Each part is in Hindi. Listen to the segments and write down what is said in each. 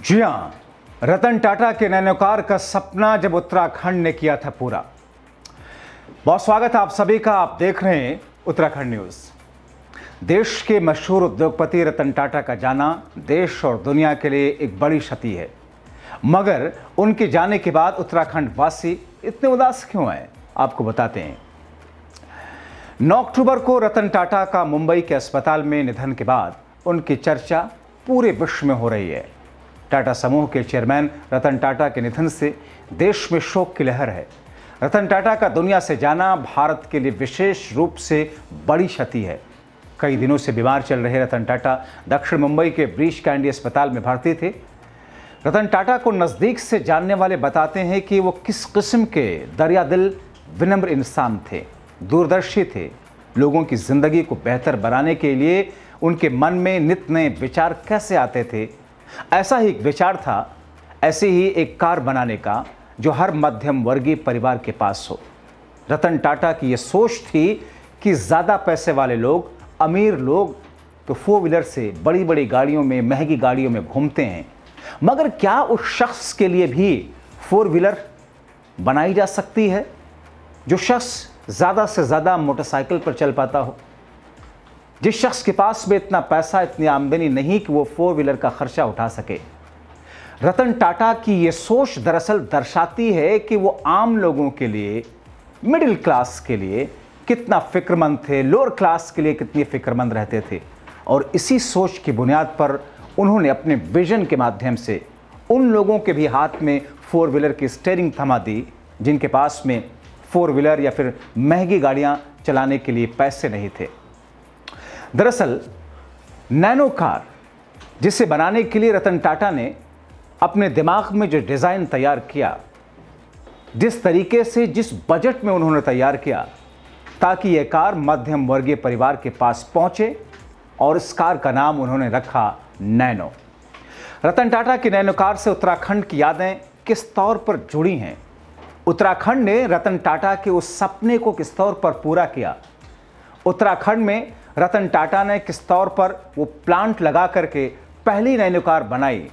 जी हाँ, रतन टाटा के नैनो कार का सपना जब उत्तराखंड ने किया था पूरा। बहुत स्वागत है आप सभी का। आप देख रहे हैं उत्तराखंड न्यूज। देश के मशहूर उद्योगपति रतन टाटा का जाना देश और दुनिया के लिए एक बड़ी क्षति है, मगर उनके जाने के बाद उत्तराखंड वासी इतने उदास क्यों हैं, आपको बताते हैं। 9 अक्टूबर को रतन टाटा का मुंबई के अस्पताल में निधन के बाद उनकी चर्चा पूरे विश्व में हो रही है। टाटा समूह के चेयरमैन रतन टाटा के निधन से देश में शोक की लहर है। रतन टाटा का दुनिया से जाना भारत के लिए विशेष रूप से बड़ी क्षति है। कई दिनों से बीमार चल रहे रतन टाटा दक्षिण मुंबई के ब्रीच कैंडी अस्पताल में भर्ती थे। रतन टाटा को नज़दीक से जानने वाले बताते हैं कि वो किस किस्म के दरियादिल विनम्र इंसान थे, दूरदर्शी थे। लोगों की ज़िंदगी को बेहतर बनाने के लिए उनके मन में नित नए विचार कैसे आते थे। ऐसा ही एक विचार था, ऐसे ही एक कार बनाने का जो हर मध्यम वर्गीय परिवार के पास हो। रतन टाटा की ये सोच थी कि ज़्यादा पैसे वाले लोग, अमीर लोग तो 4 व्हीलर से बड़ी बड़ी गाड़ियों में, महंगी गाड़ियों में घूमते हैं, मगर क्या उस शख्स के लिए भी 4 व्हीलर बनाई जा सकती है जो शख्स ज़्यादा से ज़्यादा मोटरसाइकिल पर चल पाता हो, जिस शख्स के पास में इतना पैसा, इतनी आमदनी नहीं कि वो 4 व्हीलर का खर्चा उठा सके। रतन टाटा की ये सोच दरअसल दर्शाती है कि वो आम लोगों के लिए, मिडिल क्लास के लिए कितना फिक्रमंद थे, लोअर क्लास के लिए कितनी फिक्रमंद रहते थे। और इसी सोच की बुनियाद पर उन्होंने अपने विजन के माध्यम से उन लोगों के भी हाथ में 4 व्हीलर की स्टीयरिंग थमा दी जिनके पास में 4 व्हीलर या फिर महंगी गाड़ियां चलाने के लिए पैसे नहीं थे। दरअसल नैनो कार, जिसे बनाने के लिए रतन टाटा ने अपने दिमाग में जो डिज़ाइन तैयार किया, जिस तरीके से, जिस बजट में उन्होंने तैयार किया ताकि यह कार मध्यम वर्गीय परिवार के पास पहुंचे, और इस कार का नाम उन्होंने रखा नैनो। रतन टाटा की नैनो कार से उत्तराखंड की यादें किस तौर पर जुड़ी हैं, उत्तराखंड ने रतन टाटा के उस सपने को किस तौर पर पूरा किया, उत्तराखंड में रतन टाटा ने किस तौर पर वो प्लांट लगा करके पहली नैनो कार बनाई,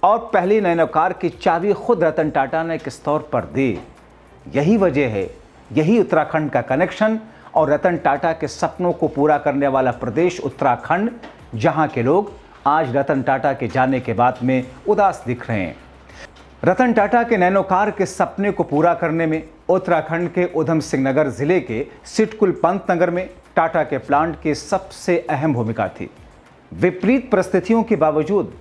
और पहली नैनो कार की चाबी खुद रतन टाटा ने किस तौर पर दी। यही वजह है, यही उत्तराखंड का कनेक्शन और रतन टाटा के सपनों को पूरा करने वाला प्रदेश उत्तराखंड, जहां के लोग आज रतन टाटा के जाने के बाद में उदास दिख रहे हैं। रतन टाटा के नैनो कार के सपने को पूरा करने में उत्तराखंड के उधम सिंह नगर जिले के सिटकुल पंत नगर में टाटा के प्लांट की सबसे अहम भूमिका थी। विपरीत परिस्थितियों के बावजूद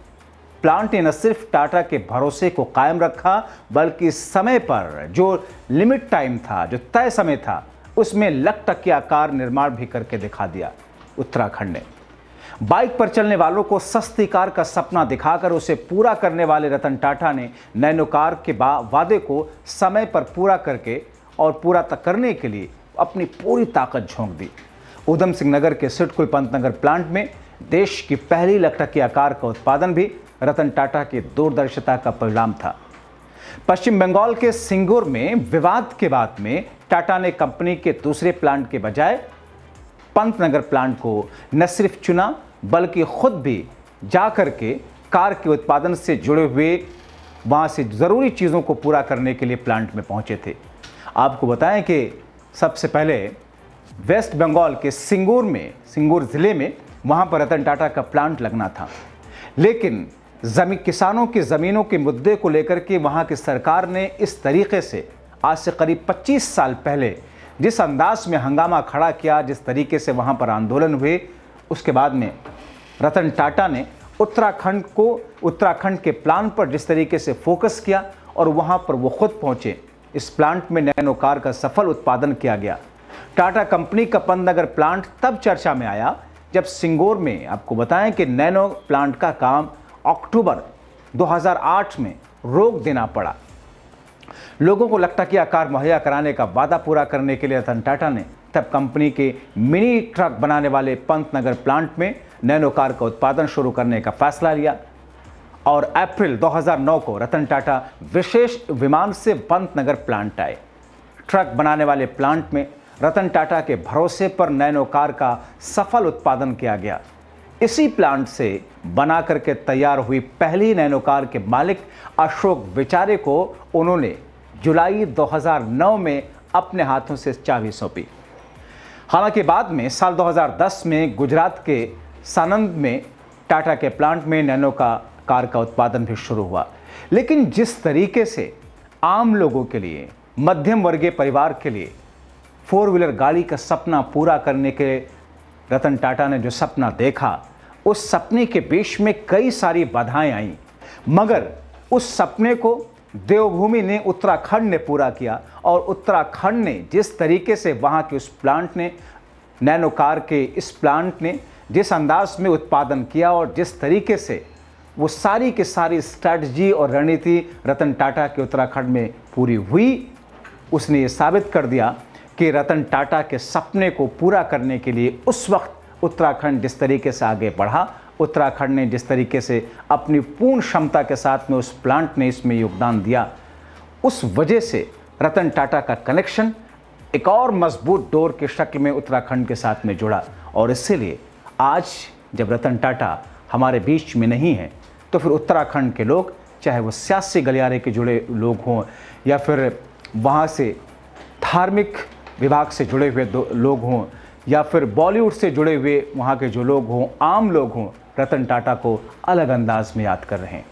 प्लांट ने न सिर्फ टाटा के भरोसे को कायम रखा, बल्कि समय पर जो लिमिट टाइम था, जो तय समय था, उसमें लखटकिया कार निर्माण भी करके दिखा दिया उत्तराखंड ने। बाइक पर चलने वालों को सस्ती कार का सपना दिखाकर उसे पूरा करने वाले रतन टाटा ने नैनो कार के वादे को समय पर पूरा करके और पूरा करने के लिए अपनी पूरी ताकत झोंक दी। उधम सिंह नगर के सिटकुल पंत नगर प्लांट में देश की पहली लखटकिया कार का उत्पादन भी रतन टाटा की दूरदर्शिता का परिणाम था। पश्चिम बंगाल के सिंगूर में विवाद के बाद में टाटा ने कंपनी के दूसरे प्लांट के बजाय पंतनगर प्लांट को न सिर्फ चुना, बल्कि खुद भी जाकर के कार के उत्पादन से जुड़े हुए वहाँ से ज़रूरी चीज़ों को पूरा करने के लिए प्लांट में पहुँचे थे। आपको बताएं कि सबसे पहले वेस्ट बंगाल के सिंगूर ज़िले में वहाँ पर रतन टाटा का प्लांट लगना था, लेकिन किसानों की ज़मीनों के मुद्दे को लेकर के वहाँ की सरकार ने इस तरीके से आज से करीब 25 साल पहले जिस अंदाज में हंगामा खड़ा किया, जिस तरीके से वहाँ पर आंदोलन हुए, उसके बाद में रतन टाटा ने उत्तराखंड के प्लान पर जिस तरीके से फोकस किया और वहाँ पर वो खुद पहुँचे। इस प्लांट में नैनो कार का सफल उत्पादन किया गया। टाटा कंपनी का पंतनगर प्लांट तब चर्चा में आया जब सिंगूर में, आपको बताएं कि नैनो प्लांट का काम अक्टूबर 2008 में रोक देना पड़ा। लोगों को लखटकिया कार मुहैया कराने का वादा पूरा करने के लिए रतन टाटा ने तब कंपनी के मिनी ट्रक बनाने वाले पंतनगर प्लांट में नैनो कार का उत्पादन शुरू करने का फैसला लिया, और अप्रैल 2009 को रतन टाटा विशेष विमान से पंतनगर प्लांट आए। ट्रक बनाने वाले प्लांट में रतन टाटा के भरोसे पर नैनो कार का सफल उत्पादन किया गया। इसी प्लांट से बना करके तैयार हुई पहली नैनो कार के मालिक अशोक विचारे को उन्होंने जुलाई 2009 में अपने हाथों से चाबी सौंपी। हालांकि बाद में साल 2010 में गुजरात के सानंद में टाटा के प्लांट में नैनो कार का उत्पादन भी शुरू हुआ। लेकिन जिस तरीके से आम लोगों के लिए, मध्यम वर्गीय परिवार के लिए 4 व्हीलर गाड़ी का सपना पूरा करने के रतन टाटा ने जो सपना देखा, उस सपने के बीच में कई सारी बाधाएं आईं, मगर उस सपने को देवभूमि ने, उत्तराखंड ने पूरा किया। और उत्तराखंड ने जिस तरीके से वहाँ के उस प्लांट ने, नैनो कार के इस प्लांट ने जिस अंदाज में उत्पादन किया और जिस तरीके से वो सारी की सारी स्ट्रैटेजी और रणनीति रतन टाटा के उत्तराखंड में पूरी हुई, उसने ये साबित कर दिया कि रतन टाटा के सपने को पूरा करने के लिए उस वक्त उत्तराखंड जिस तरीके से आगे बढ़ा, उत्तराखंड ने जिस तरीके से अपनी पूर्ण क्षमता के साथ में उस प्लांट ने इसमें योगदान दिया, उस वजह से रतन टाटा का कनेक्शन एक और मजबूत डोर की शक्ल में उत्तराखंड के साथ में जुड़ा। और इसीलिए आज जब रतन टाटा हमारे बीच में नहीं है, तो फिर उत्तराखंड के लोग, चाहे वो सियासी गलियारे के जुड़े लोग हों या फिर वहाँ से धार्मिक विभाग से जुड़े हुए लोग हों या फिर बॉलीवुड से जुड़े हुए वहाँ के जो लोग हों, आम लोग हों, रतन टाटा को अलग अंदाज में याद कर रहे हैं।